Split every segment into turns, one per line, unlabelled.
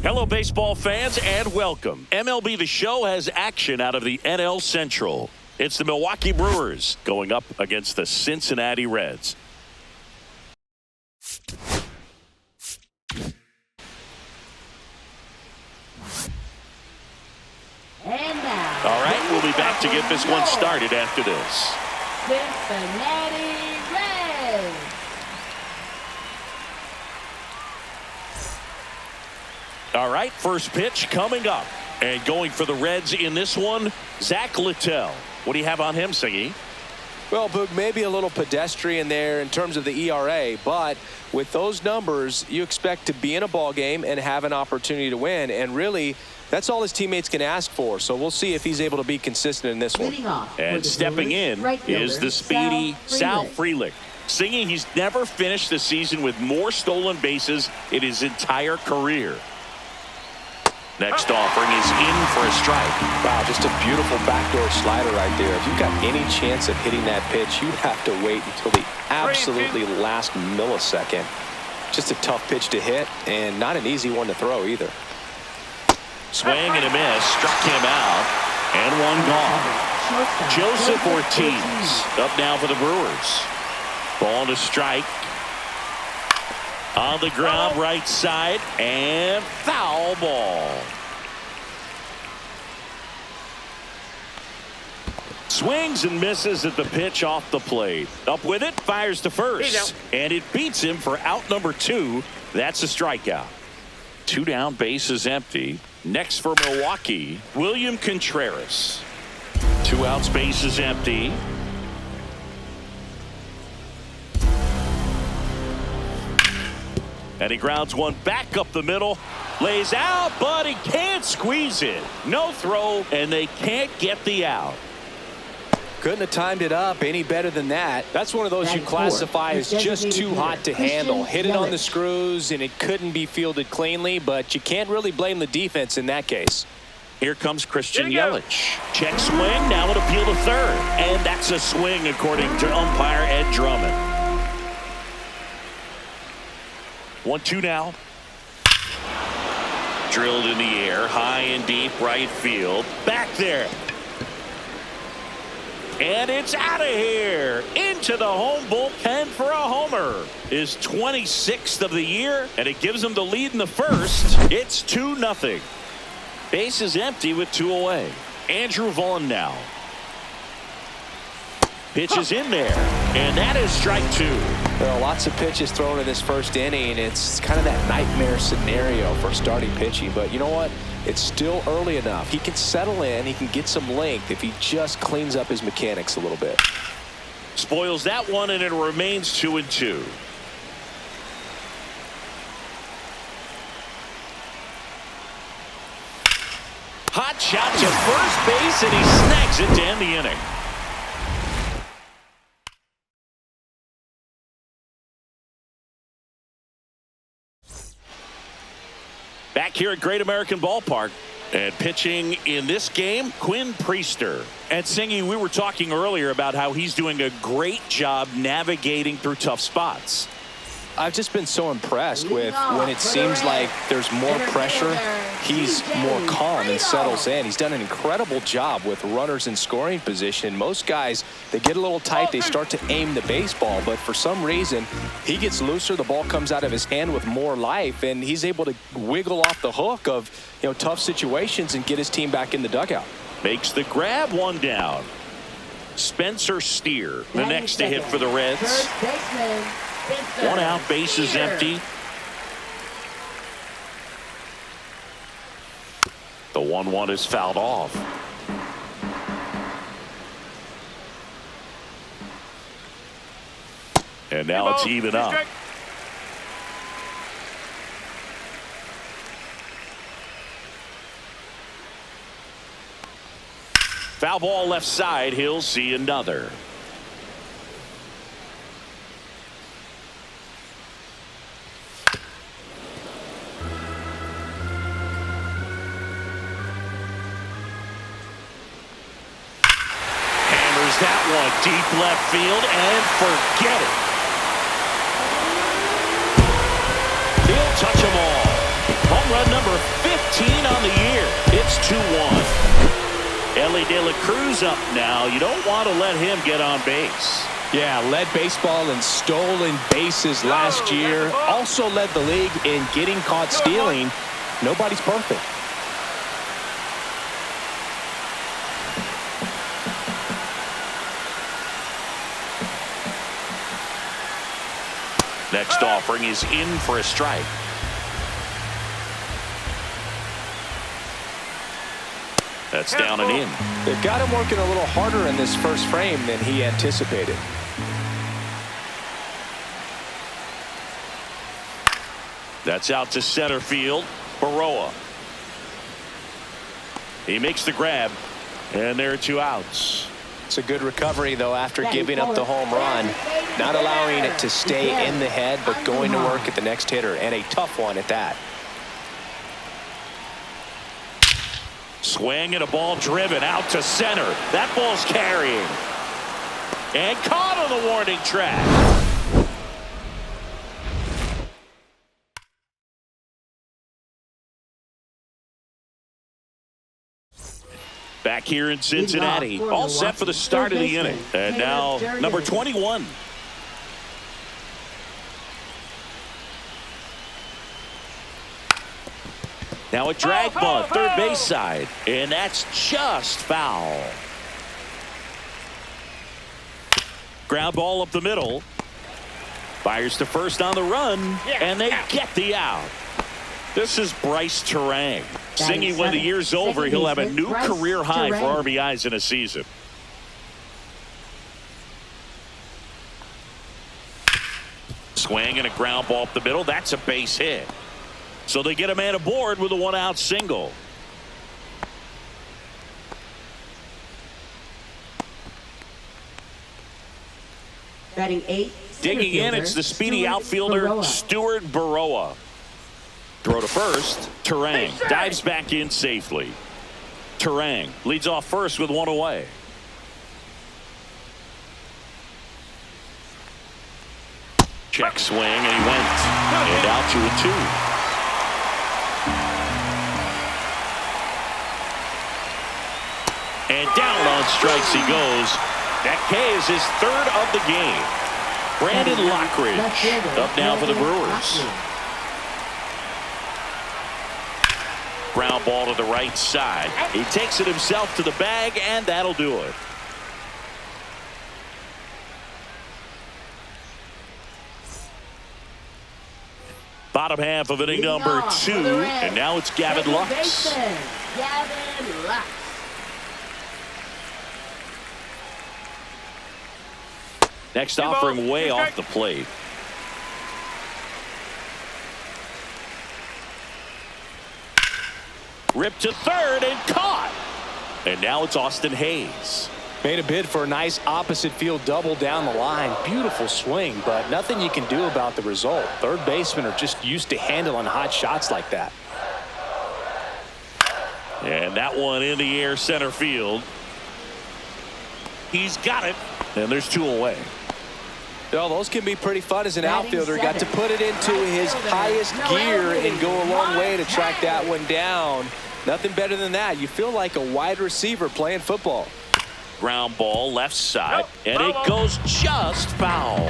Hello, baseball fans, and welcome. MLB The Show has action out of the NL Central. It's the Milwaukee Brewers going up against the Cincinnati Reds.
And now,
all right, we'll be back to get this one started after this.
Cincinnati Reds.
All right, first pitch coming up. And going for the Reds in this one, Zach Littell. What do you have on him, Singy?
Well, Boog, maybe a little pedestrian there in terms of the ERA, but with those numbers, you expect to be in a ball game and have an opportunity to win. And really, that's all his teammates can ask for. So we'll see if he's able to be consistent in this one.
And stepping in is the speedy Sal Frelick. Singy, he's never finished the season with more stolen bases in his entire career. Next offering is in for a strike.
Wow, just a beautiful backdoor slider right there. If you've got any chance of hitting that pitch, you have to wait until the absolutely last millisecond. Just a tough pitch to hit and not an easy one to throw either.
Swing and a miss, struck him out, and one gone. Joseph Ortiz up now for the Brewers. Ball to strike. On the ground, right side, and foul ball. Swings and misses at the pitch off the plate. Up with it, fires to first. And it beats him for out number 2. That's a strikeout. 2 down, bases empty. Next for Milwaukee, William Contreras. 2 outs, bases empty. And he grounds one back up the middle, lays out, but he can't squeeze it. No throw, and they can't get the out.
Couldn't have timed it up any better than that. That's one of those you classify as just too hot to handle. Hit it on the screws, and it couldn't be fielded cleanly, but you can't really blame the defense in that case.
Here comes Christian Yelich. Check swing, now an appeal to third. And that's a swing, according to umpire Ed Drummond. 1-2 now. Drilled in the air, high and deep right field. Back there. And it's out of here. Into the home bullpen for a homer. His 26th of the year, and it gives him the lead in the first. It's 2-0. Base is empty with 2 away. Andrew Vaughn now. Pitch is in there, and that is strike 2.
Well, lots of pitches thrown in this first inning. It's kind of that nightmare scenario for starting pitching. But you know what? It's still early enough. He can settle in. He can get some length if he just cleans up his mechanics a little bit.
Spoils that one, and it remains 2-2. Hot shot to first base, and he snags it to end the inning. Back here at Great American Ballpark, and pitching in this game, Quinn Priester. And Singy, we were talking earlier about how he's doing a great job navigating through tough spots.
I've just been so impressed with when it seems like there's more pressure, he's more calm and settles in. He's done an incredible job with runners in scoring position. Most guys, they get a little tight, they start to aim the baseball, but for some reason, he gets looser, the ball comes out of his hand with more life, and he's able to wiggle off the hook of, tough situations and get his team back in the dugout.
Makes the grab, 1 down. Spencer Steer, the next to hit for the Reds. 1 out, bases empty. The 1-1 is fouled off. And now it's even up. Foul ball left side. He'll see another. That one deep left field, and forget it. He'll touch them all. Home run number 15 on the year. It's 2-1. Ellie De La Cruz up now. You don't want to let him get on base.
Yeah, led baseball in stolen bases last year. Also led the league in getting caught stealing. Nobody's perfect.
Next offering is in for a strike. That's down and in.
They've got him working a little harder in this first frame than he anticipated.
That's out to center field. Baroa. He makes the grab, and there are 2 outs.
It's a good recovery, though, after giving up the home run. Not allowing it to stay in the head, but going to work at the next hitter, and a tough one at that.
Swing and a ball driven out to center. That ball's carrying. And caught on the warning track. Back here in Cincinnati, all set for the start of the inning. And now number 21. Now a drag bunt, third base side, and that's just foul. Ground ball up the middle. Fires to first on the run, and they get the out. This is Bryce Terang. Singing when the year's over, he'll have a new career high for RBIs in a season. Swing and a ground ball up the middle. That's a base hit. So they get a man aboard with a 1-out single.
Batting 8.
Digging in, it's the speedy outfielder, Stuart Baroa. Throw to first. Terang dives back in safely. Terang leads off first with 1 away. Check swing, and he went. And out to a 2. And down on strikes he goes. That K is his 3rd of the game. Brandon Lockridge up now for the Brewers. Ground ball to the right side. He takes it himself to the bag, and that'll do it. Bottom half of inning number 2, and now it's Gavin Lux.
Gavin Lux.
Next offering way off the plate. Ripped to third and caught. And now it's Austin Hayes.
Made a bid for a nice opposite field double down the line. Beautiful swing, but nothing you can do about the result. Third basemen are just used to handling hot shots like that.
And that one in the air center field. He's got it. And there's 2 away.
Well, those can be pretty fun as an outfielder. Got to put it into his highest gear and go a long way to track that one down. Nothing better than that. You feel like a wide receiver playing football.
Ground ball left side, and it goes just foul.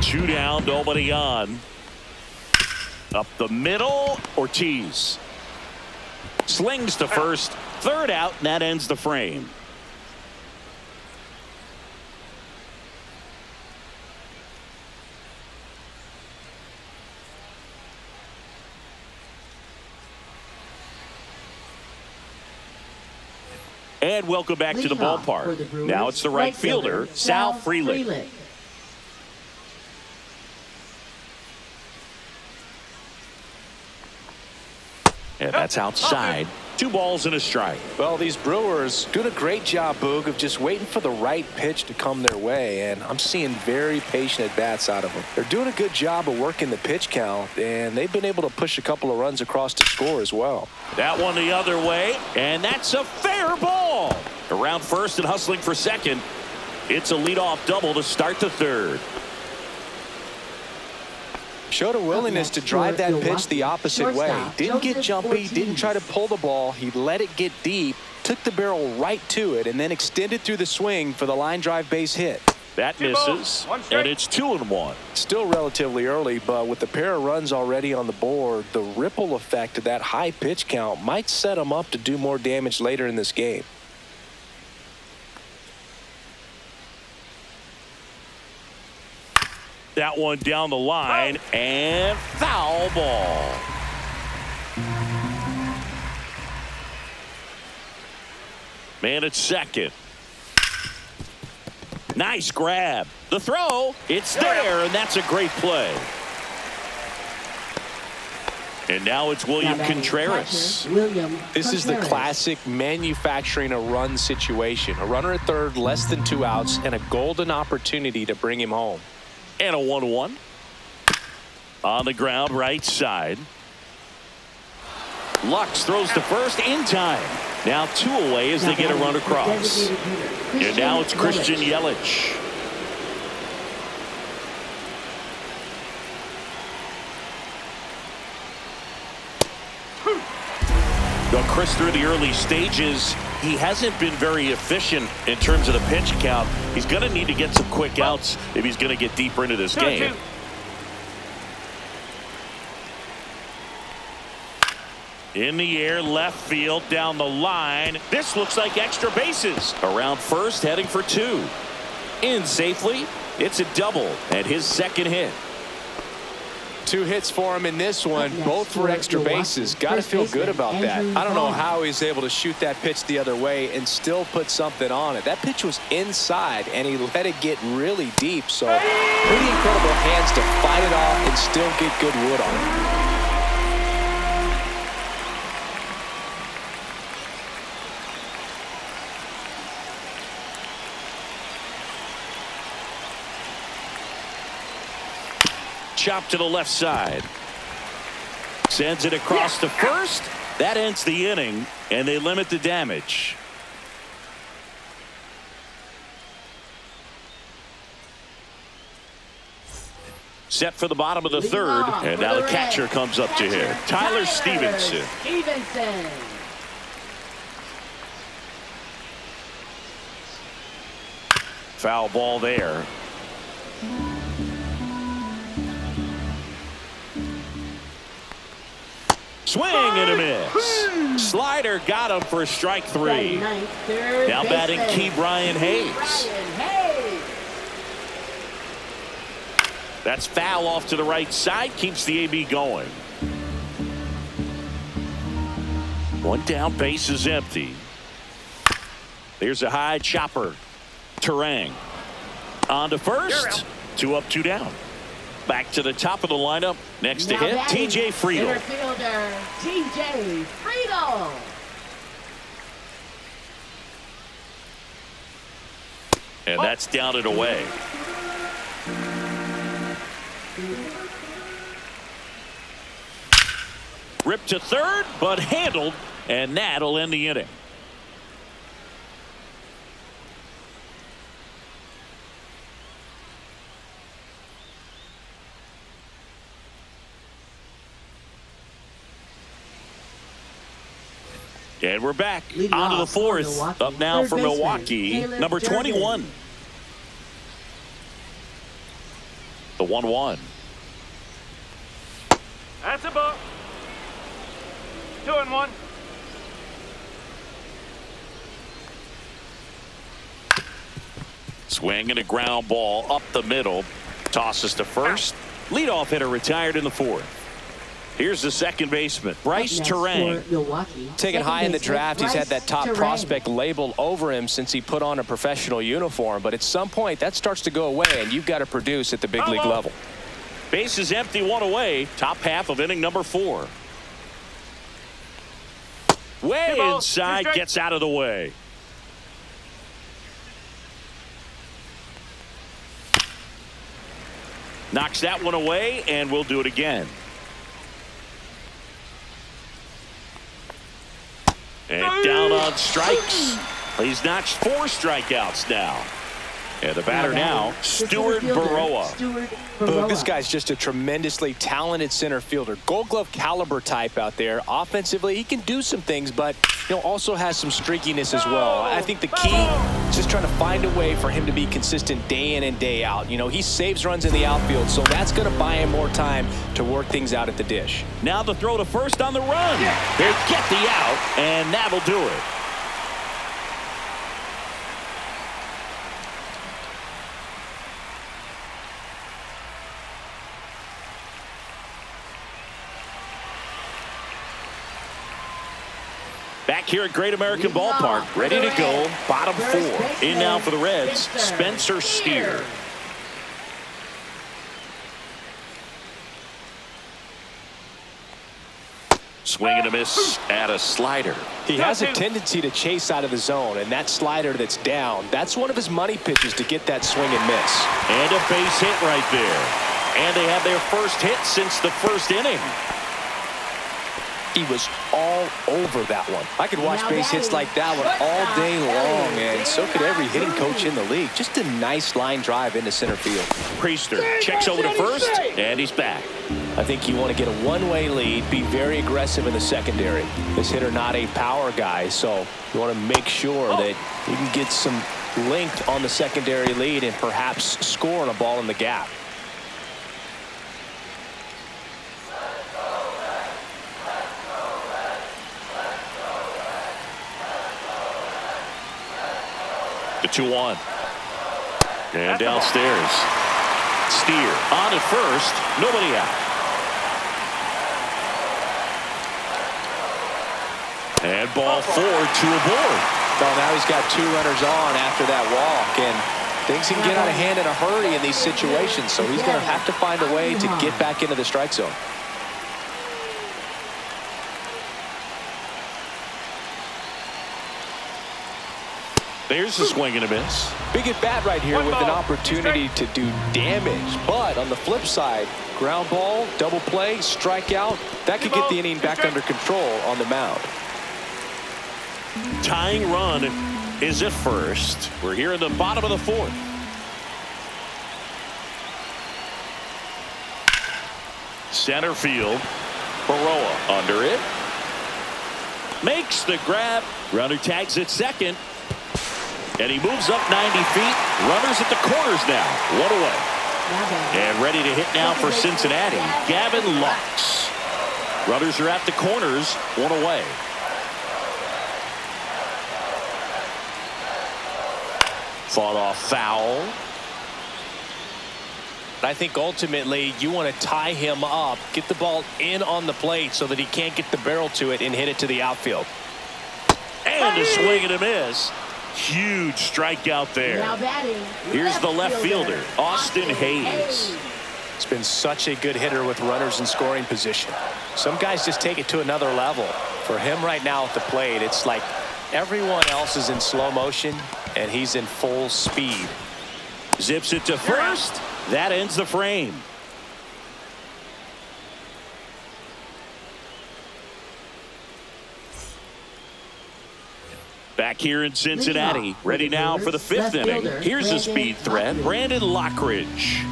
2 down, nobody on. Up the middle, Ortiz. Slings to first, 3rd out, and that ends the frame. And welcome back to the ballpark. Now it's the right fielder, Sal Frelick. And that's outside. 2 balls and a strike.
Well, these Brewers doing a great job, Boog, of just waiting for the right pitch to come their way, and I'm seeing very patient at-bats out of them. They're doing a good job of working the pitch count, and they've been able to push a couple of runs across to score as well.
That one the other way, and that's a fair ball. Around first and hustling for second. It's a leadoff double to start the 3rd.
Showed a willingness to drive that pitch the opposite way. Didn't get jumpy, didn't try to pull the ball. He let it get deep, took the barrel right to it, and then extended through the swing for the line drive base hit.
That misses, and it's 2-1.
Still relatively early, but with the pair of runs already on the board, the ripple effect of that high pitch count might set him up to do more damage later in this game.
That one down the line, and foul ball. Man at second. Nice grab. The throw, it's there, and that's a great play. And now it's William Contreras.
This is the classic manufacturing a run situation. A runner at third, less than 2 outs, and a golden opportunity to bring him home.
And a 1-1. On the ground, right side. Lux throws to first in time. Now 2 away as they get a run across. And now it's Christian Yelich. Well, Chris, through the early stages, he hasn't been very efficient in terms of the pitch count. He's going to need to get some quick outs if he's going to get deeper into this game. In the air, left field, down the line. This looks like extra bases. Around first, heading for 2. In safely. It's a double and his second hit.
2 hits for him in this one, both for extra bases. Got to feel good about that. I don't know how he's able to shoot that pitch the other way and still put something on it. That pitch was inside, and he let it get really deep. So pretty incredible hands to fight it off and still get good wood on it.
Chop to the left side. Sends it across to first. That ends the inning, and they limit the damage. Set for the bottom of the third, and now the catcher comes up to hit. Tyler Stevenson. Foul ball there. Swing and a miss. Slider got him for strike 3. Now batting Key Brian Hayes. That's foul off to the right side. Keeps the AB going. 1 down, base is empty. There's a high chopper. Terang. On to first. 2 up, 2 down. Back to the top of the lineup. Next to hit, TJ Friedel.
TJ Friedel.
And that's down and away. Ripped to third, but handled, and that'll end the inning. And we're back onto the fourth. Up now for Milwaukee, number 21. The 1-1.
That's a ball. 2-1.
Swing and a ground ball up the middle. Tosses to first. Leadoff hitter retired in the 4th. Here's the second baseman, Bryce Terang.
Taken high in the draft, he's had that top prospect labeled over him since he put on a professional uniform. But at some point, that starts to go away, and you've got to produce at the big league level.
Base is empty, 1 away. Top half of inning number 4. Way inside, gets out of the way. Knocks that one away, and we'll do it again. And down on strikes. He's notched 4 strikeouts now. And the batter now, Stuart Baroa.
Boog, this guy's just a tremendously talented center fielder. Gold Glove caliber type out there. Offensively, he can do some things, but also has some streakiness as well. I think the key is just trying to find a way for him to be consistent day in and day out. He saves runs in the outfield, so that's going to buy him more time to work things out at the dish.
Now the throw to first on the run. They get the out, and that'll do it. Back here at Great American Ballpark, ready to go, bottom four. In now for the Reds, Spencer Steer. Swing and a miss at a slider.
He has a tendency to chase out of the zone, and that slider that's down, that's one of his money pitches to get that swing and miss.
And a base hit right there. And they have their first hit since the first inning.
He was all over that one. I could watch base hits like that one all day long, and so could every hitting coach in the league. Just a nice line drive into center field.
Priester checks over to first, and he's back.
I think you want to get a one-way lead, be very aggressive in the secondary. This hitter not a power guy, so you want to make sure that you can get some length on the secondary lead and perhaps score on a ball in the gap.
The 2-1. And downstairs. Steer on at first. Nobody out. And ball 4 to a board.
Well, now he's got 2 runners on after that walk, and things can get out of hand in a hurry in these situations, so he's going to have to find a way to get back into the strike zone.
There's the swing and a miss.
Big at bat right here with an opportunity to do damage. But on the flip side, ground ball, double play, strikeout, that could get the inning back under control on the mound.
Tying run is at first. We're here in the bottom of the 4th. Center field. Baroa under it. Makes the grab. Runner tags at second. And he moves up 90 feet. Runners at the corners now. 1 away. And ready to hit now for Cincinnati, Gavin Lux. Runners are at the corners. 1 away. Fought off foul.
I think ultimately you want to tie him up, get the ball in on the plate so that he can't get the barrel to it and hit it to the outfield.
And a swing and a miss. Huge strikeout there. Here's the left fielder, Austin Hayes.
It's been such a good hitter with runners in scoring position. Some guys just take it to another level. For him right now at the plate, it's like everyone else is in slow motion and he's in full speed.
Zips it to first. That ends the frame. Back here in Cincinnati, ready now for the 5th inning. Here's a speed threat, Brandon Lockridge.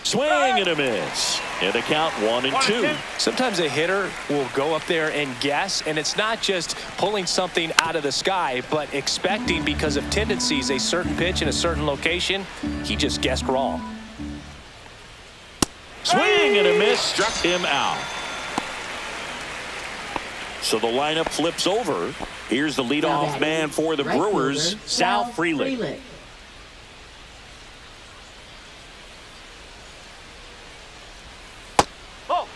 Swing and a miss. And the count 1-2.
Sometimes a hitter will go up there and guess, and it's not just pulling something out of the sky, but expecting because of tendencies a certain pitch in a certain location. He just guessed wrong.
Swing and a miss, struck him out. So the lineup flips over. Here's the leadoff man for the Brewers, Sal Frelick.
Oh,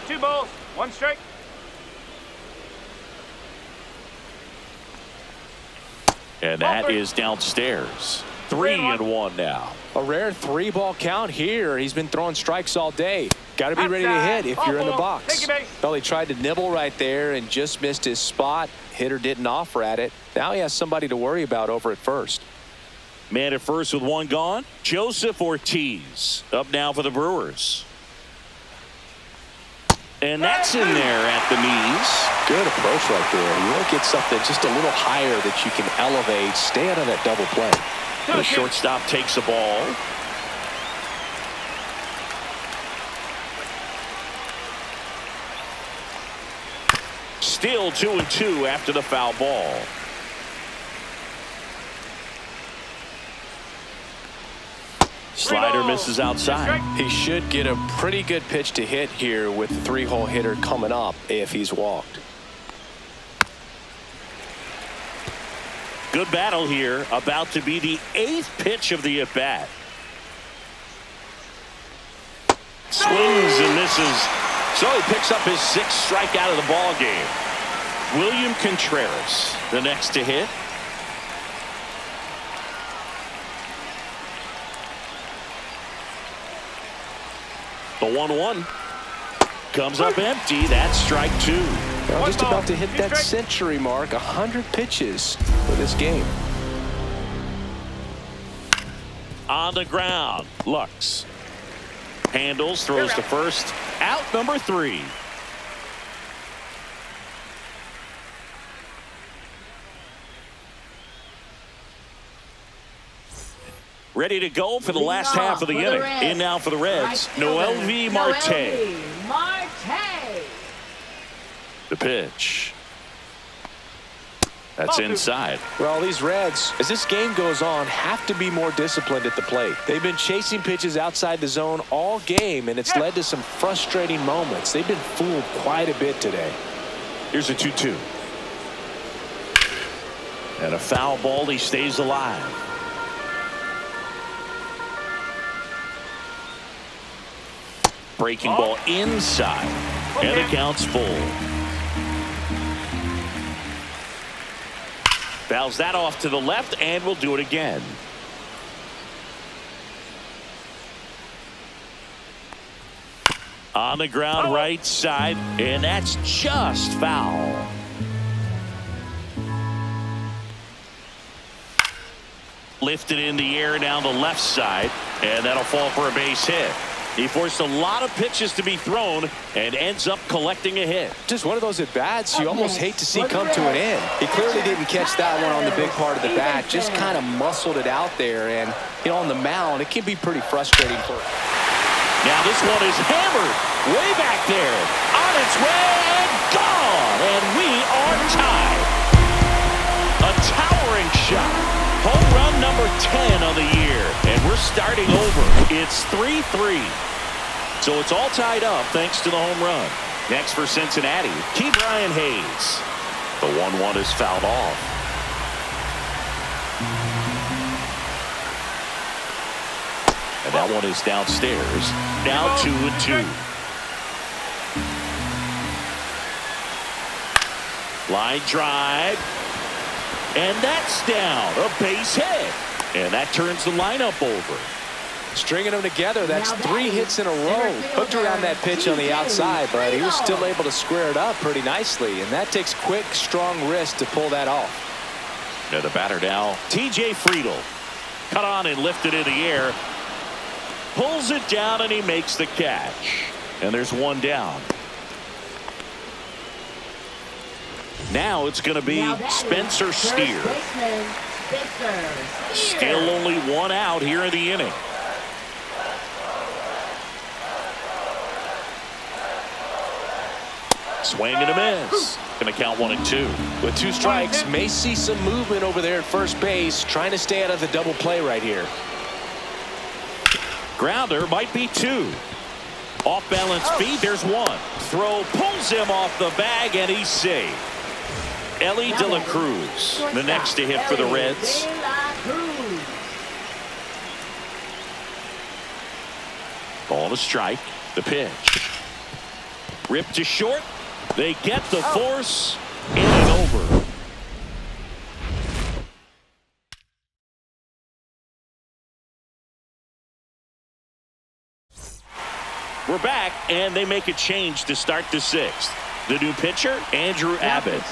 2 balls, 1 strike.
And that is downstairs. 3-1 now.
A rare 3-ball count here. He's been throwing strikes all day. Got to be ready to hit if you're in the box. Well, he tried to nibble right there and just missed his spot. Hitter didn't offer at it. Now he has somebody to worry about over at first.
Man at first with 1 gone. Joseph Ortiz up now for the Brewers. And that's in there at the knees.
Good approach right there. You want to get something just a little higher that you can elevate. Stay out of that double play.
The shortstop takes a ball. Still 2-2 after the foul ball. Slider misses outside.
He should get a pretty good pitch to hit here with the 3-hole hitter coming up if he's walked.
Good battle here. About to be the 8th pitch of the at-bat. Swings and misses. So he picks up his 6th strikeout of the ball game. William Contreras, the next to hit. The 1-1 comes up empty. That's strike 2.
Well, just about to hit that century mark. 100 pitches for this game.
On the ground, Lux handles, throws to first. Out number 3. Ready to go for the last half of the inning. In now for the Reds, MLB Marte. The pitch. That's inside.
Well, these Reds, as this game goes on, have to be more disciplined at the plate. They've been chasing pitches outside the zone all game, and it's led to some frustrating moments. They've been fooled quite a bit today.
Here's a 2-2. And a foul ball. He stays alive. Breaking ball inside. And the count's full. Fouls that off to the left, and we'll do it again. On the ground, right side, and that's just foul. Lifted in the air down the left side, and that'll fall for a base hit. He forced a lot of pitches to be thrown and ends up collecting a hit.
Just one of those at-bats you almost hate to see come to an end. He clearly didn't catch that one on the big part of the bat. Just kind of muscled it out there. And, you know, on the mound, it can be pretty frustrating for him.
Now this one is hammered way back there. On its way and gone. And we are tied. A towering shot. Home run number 10 on the year. And we're starting over. It's 3-3. So it's all tied up thanks to the home run. Next for Cincinnati, Brian Hayes. The 1-1 is fouled off. And that one is downstairs. Now 2-2. Line drive. And that's down. A base hit. And that turns the lineup over.
Stringing them together, that's 3 hits in a row. Hooked around that pitch on the outside, but he was still able to square it up pretty nicely. And that takes quick, strong wrist to pull that off.
Now the batter now, TJ Friedel. Cut on and lifted in the air. Pulls it down and he makes the catch. And there's one down. Now it's going to be Spencer Steer. Still only 1 out here in the inning. Swing and a miss. Going to count 1 and 2.
With 2 strikes, may see some movement over there at first base, trying to stay out of the double play right here.
Grounder might be 2. Off balance feed, there's 1. Throw pulls him off the bag and he's safe. Ellie De La Cruz, the next to hit for the Reds. Ball to strike. The pitch. Ripped to short. They get the force. Inning over. We're back, and they make a change to start the 6th. The new pitcher, Andrew Abbott.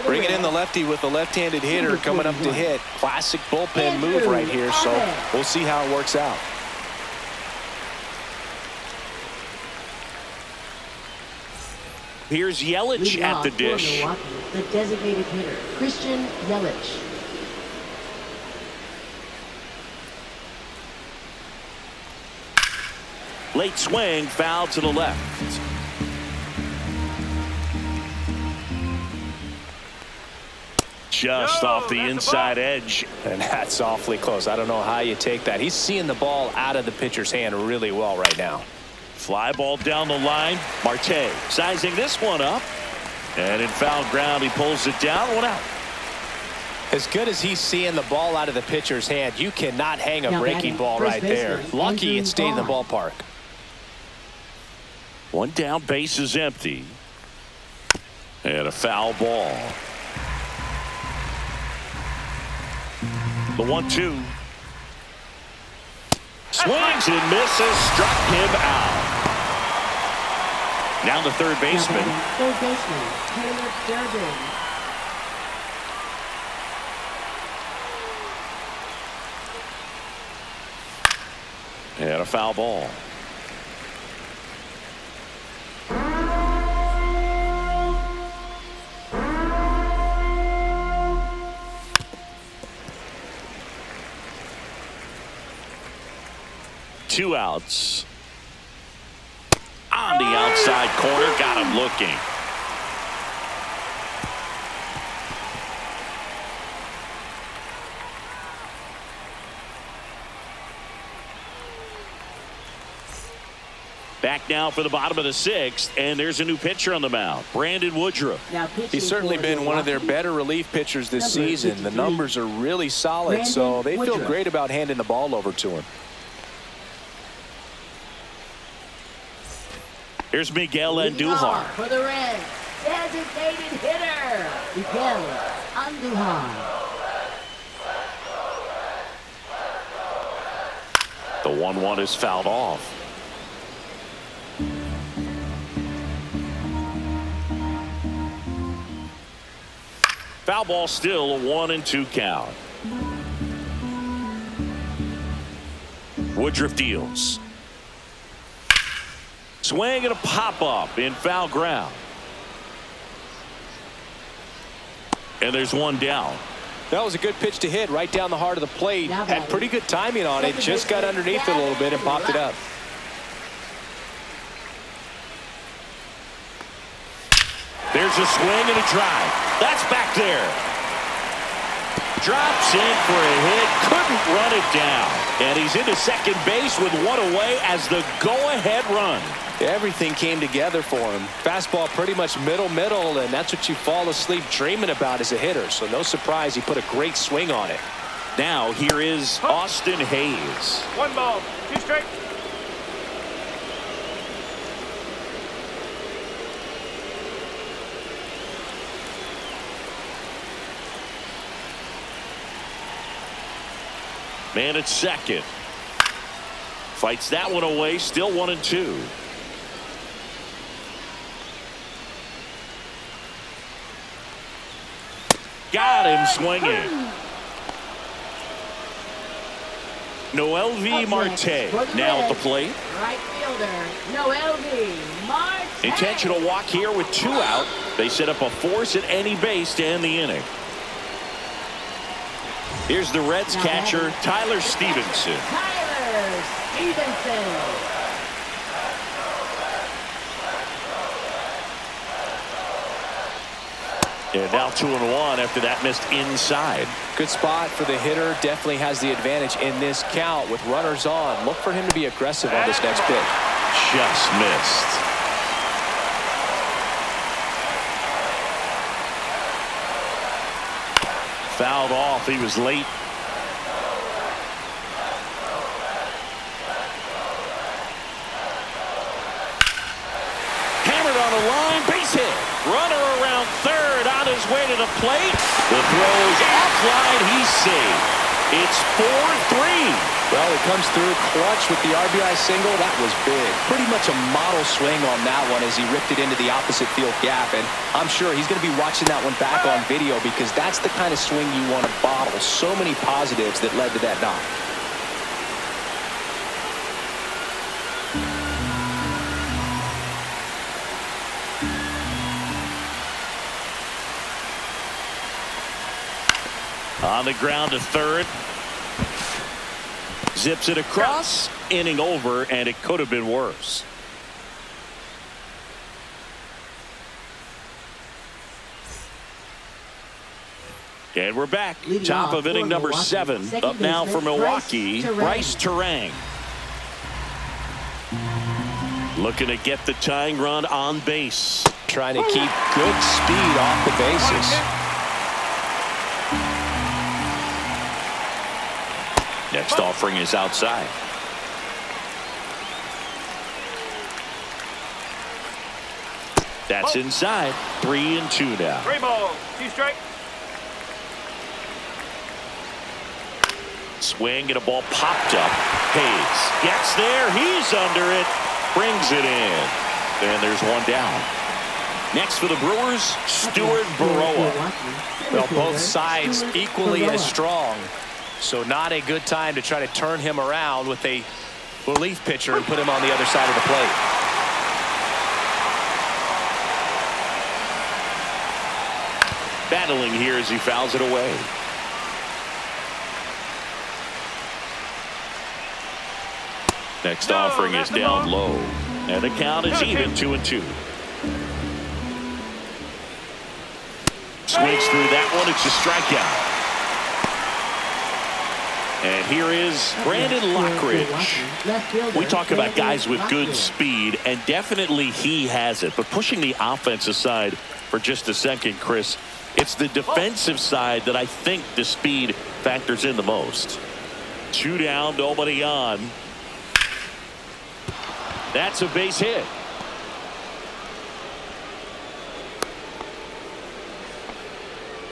Bringing in the lefty with the left-handed hitter coming up to hit. Classic bullpen move right here, so we'll see how it works out.
Here's Yelich
Leading
at
off
the
for
dish.
Milwaukee, the designated hitter, Christian Yelich.
Late swing, foul to the left. Just off the inside edge.
And that's awfully close. I don't know how you take that. He's seeing the ball out of the pitcher's hand really well right now.
Fly ball down the line. Marte sizing this one up. And in foul ground, he pulls it down. 1 out.
As good as he's seeing the ball out of the pitcher's hand, you cannot hang a
Now
breaking
batting,
ball
first
right there.
baseman,
Lucky
Andrew
it stayed in the
Vaughn.
ballpark.
1 down, base is empty. And a foul ball. The 1-2. Swings and misses. Struck him out. Now the third
Now
baseman.
batting, third baseman, Taylor Durbin.
And a foul ball. Two outs. On the outside corner, got him looking. Back now for the bottom of the 6th, and there's a new pitcher on the mound, Brandon Woodruff.
Now pitching
He's certainly
for
been one of their
Milwaukee,
better relief pitchers this
Number
season. The
53,
numbers are really solid, so they feel
Woodruff.
great about handing the ball over to him.
Here's Miguel
leading
Andujar.
off for the Reds, designated hitter, Miguel Andujar.
The 1-1 is fouled off. Foul ball, still a 1-2 count. Woodruff deals. Swing and a pop-up in foul ground. And there's 1 down.
That was a good pitch to hit right down the heart of the plate.
Now
Had
batting,
pretty good timing on it.
second
Just got
baseman,
underneath it a little bit and popped it up.
There's a swing and a drive. That's back there. Drops in for a hit. Couldn't run it down. And he's into second base with 1 away as the go-ahead run.
Everything came together for him. Fastball pretty much middle, and that's what you fall asleep dreaming about as a hitter. So no surprise he put a great swing on it.
Now here is Austin Hayes.
1 ball, 2 strikes.
Man at second. Fights that one away. Still 1-2. Got him swinging. Noel V. Marte now at the plate.
Right fielder, Noel V. Marte.
Intentional walk here with 2 out. They set up a force at any base to end the inning. Here's the Reds
Now
catcher,
batting,
Tyler Stevenson.
Tyler Stevenson.
And now 2-1 after that missed inside.
Good spot for the hitter. Definitely has the advantage in this count with runners on. Look for him to be aggressive on this next pitch.
Just missed. Fouled off. He was late. Hammered on the line. Base hit. Runner around third on his way to the plate. The throw's offline. He's safe. It's 4-3.
Well, he comes through clutch with the RBI single. That was big. Pretty much a model swing on that one as he ripped it into the opposite field gap. And I'm sure he's going to be watching that one back on video because that's the kind of swing you want to bottle. So many positives that led to that knock.
On the ground to third. Zips it across. Inning over, and it could have been worse. And we're back. Top of inning number 7. Up now for Milwaukee, Bryce Terang. Looking to get the tying run on base.
Trying to keep good speed off the bases.
Next offering is outside. That's inside. 3-2 now.
3 balls, 2 strikes.
Swing and a ball popped up. Hayes gets there. He's under it. Brings it in. And there's one down. Next for the Brewers, Stuart Baroa.
Well, both sides equally as strong. So not a good time to try to turn him around with a relief pitcher and put him on the other side of the plate.
Battling here as he fouls it away. Next offering is down low. And the count is even 2-2. Swings through that one. It's a strikeout. And here is Brandon Lockridge. We talk about guys with good speed, and definitely he has it. But pushing the offense aside for just a second, Chris, it's the defensive side that I think the speed factors in the most. 2 down, nobody on. That's a base hit.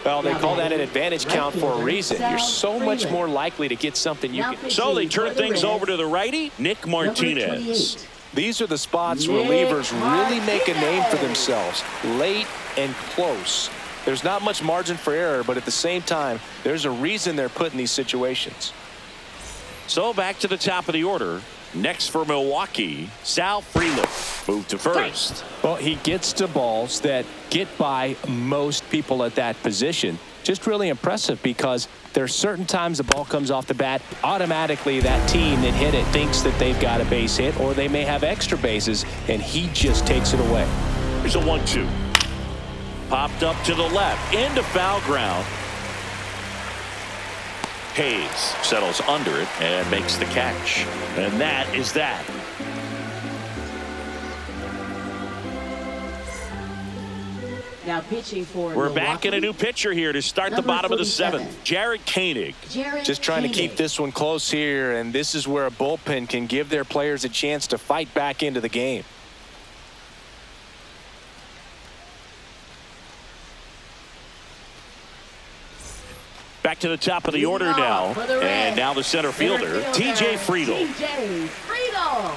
Well, they call that an advantage count for a reason. You're so much more likely to get something you can.
So they turn things over to the righty, Nick Martinez.
These are the spots relievers really make a name for themselves. Late and close. There's not much margin for error, but at the same time, there's a reason they're put in these situations.
So back to the top of the order. Next for Milwaukee, Sal Frelick. Move to first.
Well, he gets to balls that get by most people at that position. Just really impressive because there's certain times the ball comes off the bat. Automatically, that team that hit it thinks that they've got a base hit, or they may have extra bases, and he just takes it away.
Here's a 1-2. Popped up to the left, into foul ground. Hayes settles under it and makes the catch. And that is that.
Now pitching for
We're back in a new pitcher here to start the bottom of the 7th. Jared Koenig.
Just trying to keep this one close here, and this is where a bullpen can give their players a chance to fight back into the game.
Back to the top of the order now. And now the center fielder, TJ Friedl.
TJ Friedl.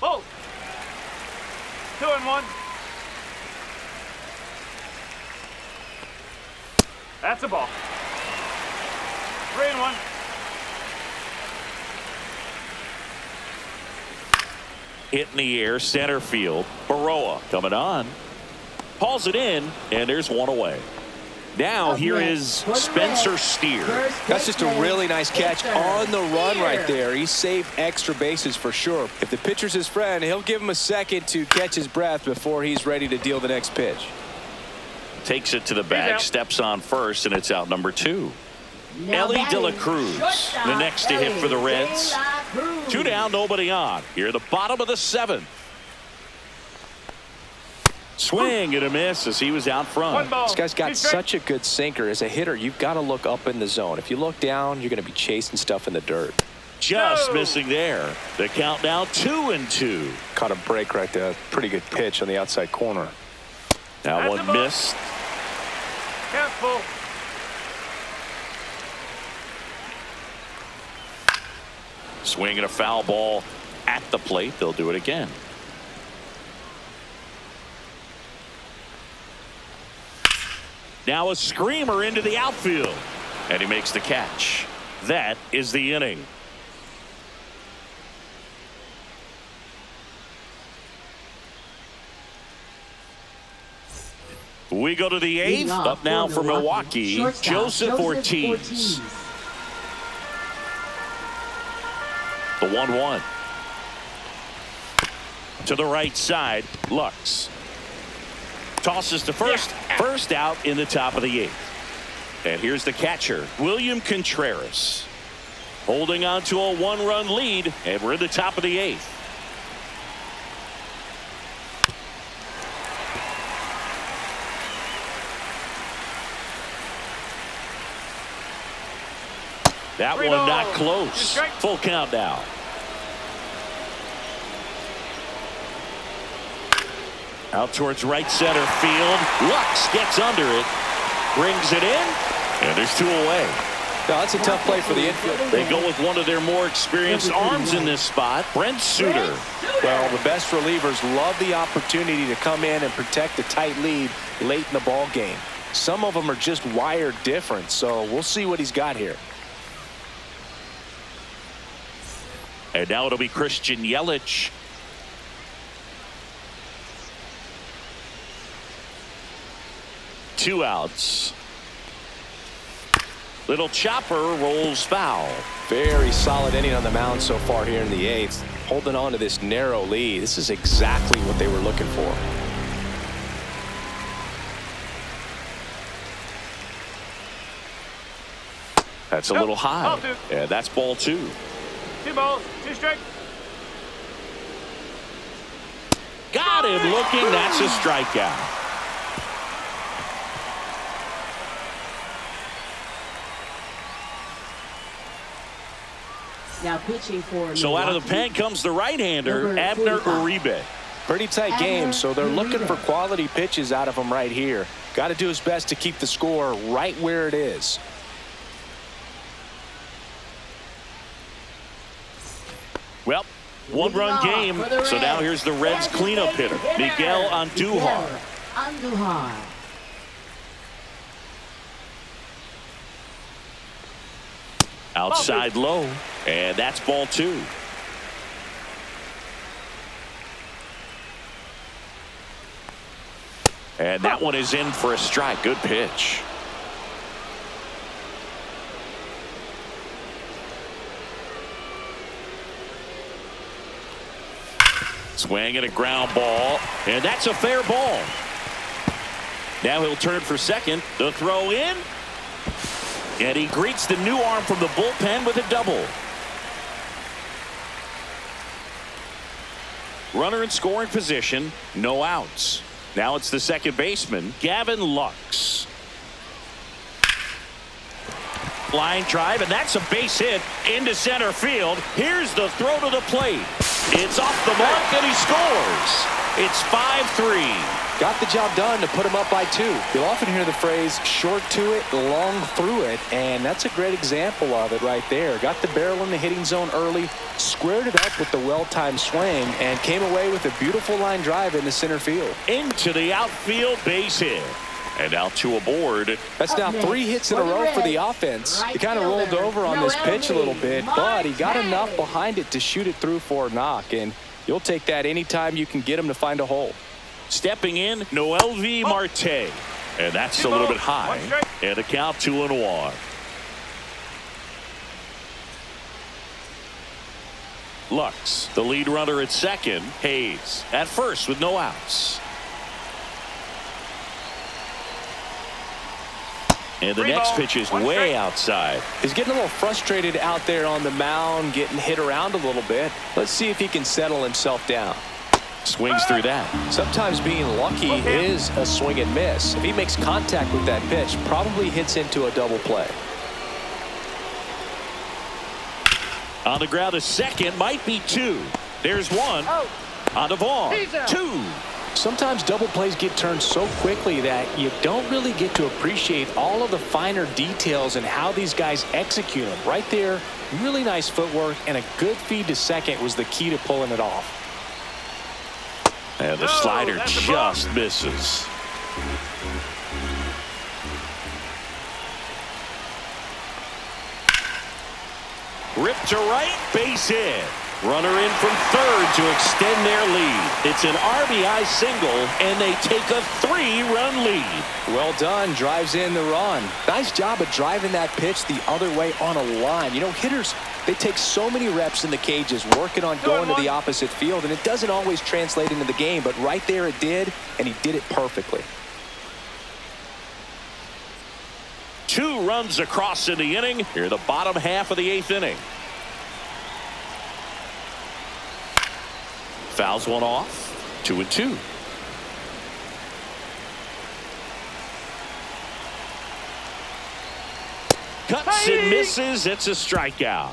Oh. 2-1. That's a ball. 3-1.
Hit in the air, center field. Baroa coming on. Hauls it in, and there's one away. Now here is Spencer Steer.
That's just a really nice catch on the run right there. He saved extra bases for sure. If the pitcher's his friend, he'll give him a second to catch his breath before he's ready to deal the next pitch.
Takes it to the bag, steps on first, and it's out number 2. Ellie De La Cruz, the next to hit for the Reds. 2 down, nobody on. Here, the bottom of the 7th. Swing and a miss as he was out front.
This guy's got such a good sinker. As a hitter, you've got to look up in the zone. If you look down, you're going to be chasing stuff in the dirt.
Just missing there. The count now 2-2.
Caught a break right there. Pretty good pitch on the outside corner.
That one missed.
Careful.
Swinging a foul ball at the plate. They'll do it again. Now a screamer into the outfield. And he makes the catch. That is the inning. We go to the eighth. Up now for Milwaukee, Joseph Ortiz. The 1-1. To the right side, Lux. Tosses to first. First out in the top of the eighth. And here's the catcher, William Contreras. Holding on to a 1-run lead, and we're in the top of the eighth. That one not close. Full count now. Out towards right center field. Lux gets under it. Brings it in. And there's 2 away.
No, that's a tough play for the infield.
They go with one of their more experienced arms in this spot, Brent Suter.
Well, the best relievers love the opportunity to come in and protect a tight lead late in the ball game. Some of them are just wired different, so we'll see what he's got here.
And now it'll be Christian Yelich. Two outs. Little chopper rolls foul.
Very solid inning on the mound so far here in the eighth. Holding on to this narrow lead. This is exactly what they were looking for.
That's a little high. And that's ball 2.
2 balls, 2 strikes.
Got him looking. That's a strikeout.
Now pitching for
So out of the pen comes the right-hander, Abner Uribe.
Pretty tight game, so they're looking for quality pitches out of him right here. Got to do his best to keep the score right where it is.
Well, 1-run game. So now here's the Reds cleanup hitter, Miguel Andujar. Outside low, and that's ball 2. And that one is in for a strike. Good pitch. Swing and a ground ball, and that's a fair ball. Now he'll turn for second. The throw in. And he greets the new arm from the bullpen with a double. Runner in scoring position, no outs. Now it's the second baseman, Gavin Lux. Line drive, and that's a base hit into center field. Here's the throw to the plate. It's off the mark, and he scores. It's 5-3.
Got the job done to put him up by 2. You'll often hear the phrase short to it, long through it, and that's a great example of it right there. Got the barrel in the hitting zone early, squared it up with the well-timed swing, and came away with a beautiful line drive into center field.
Into the outfield, base hit. And now 2 aboard.
That's now 3 hits in a row for the offense. He kind of rolled over on this pitch a little bit, but he got enough behind it to shoot it through for a knock, and you'll take that anytime you can get him to find a hole.
Stepping in, Noelvi Marte. And that's a little bit high. And the count 2-1. Lux, the lead runner at second. Hayes at first with no outs. And the next pitch is way outside.
He's getting a little frustrated out there on the mound, getting hit around a little bit. Let's see if he can settle himself down.
Swings through that.
Sometimes being lucky is a swing and miss. If he makes contact with that pitch, probably hits into a double play.
On the ground, a second, might be 2. There's 1. On the ball, 2.
Sometimes double plays get turned so quickly that you don't really get to appreciate all of the finer details and how these guys execute them. Right there, really nice footwork, and a good feed to second was the key to pulling it off.
And the slider just misses. Ripped to right, base hit. Runner in from third to extend their lead. It's an RBI single, and they take a 3-run lead.
Well done. Drives in the run. Nice job of driving that pitch the other way on a line. You know, hitters, they take so many reps in the cages working on going to the opposite field, and it doesn't always translate into the game, but right there it did, and he did it perfectly.
2 runs across in the inning. Here, the bottom half of the 8th inning. Fouls one off. 2-2. Cuts and misses. It's a strikeout.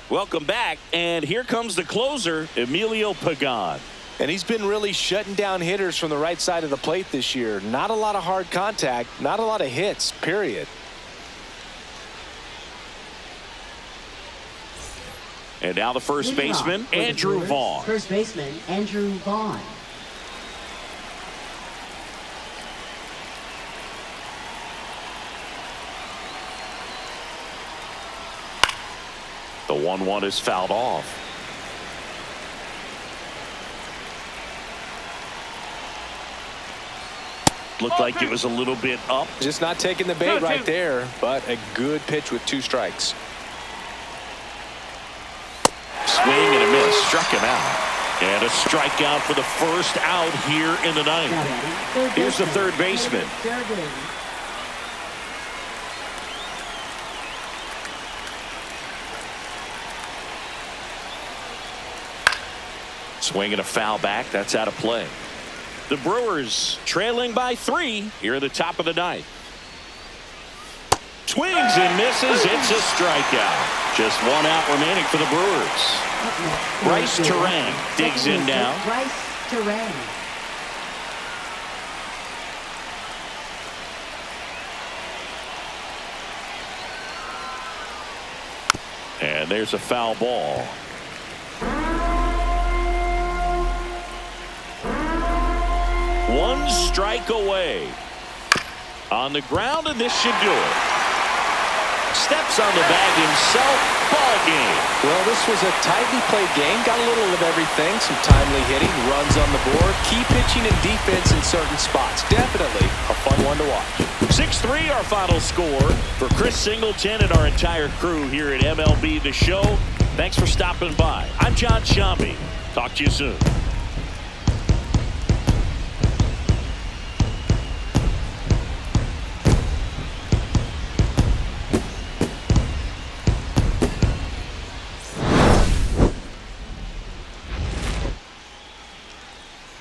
Welcome back, and here comes the closer, Emilio Pagan.
And he's been really shutting down hitters from the right side of the plate this year. Not a lot of hard contact, not a lot of hits, period.
And now the first baseman, Andrew Vaughn.
First baseman, Andrew Vaughn.
The 1-1 is fouled off. Looked like it was a little bit up.
Just not taking the bait right there, but a good pitch with 2 strikes.
Swing and a miss. Struck him out. And a strikeout for the first out here in the 9th. Here's the third baseman. Swing and a foul back. That's out of play. The Brewers trailing by 3 here at the top of the 9th. Swings and misses. It's a strikeout. Just 1 out remaining for the Brewers. Bryce Terang digs in now.
Bryce Terang.
And there's a foul ball. One strike away. On the ground, and this should do it. Steps on the bag himself. Ball game.
Well, this was a tightly played game. Got a little of everything. Some timely hitting, runs on the board, key pitching and defense in certain spots. Definitely a fun one to watch.
6-3 our final score. For Chris Singleton and our entire crew here at MLB The Show, thanks for stopping by. I'm John Shambi. Talk to you soon.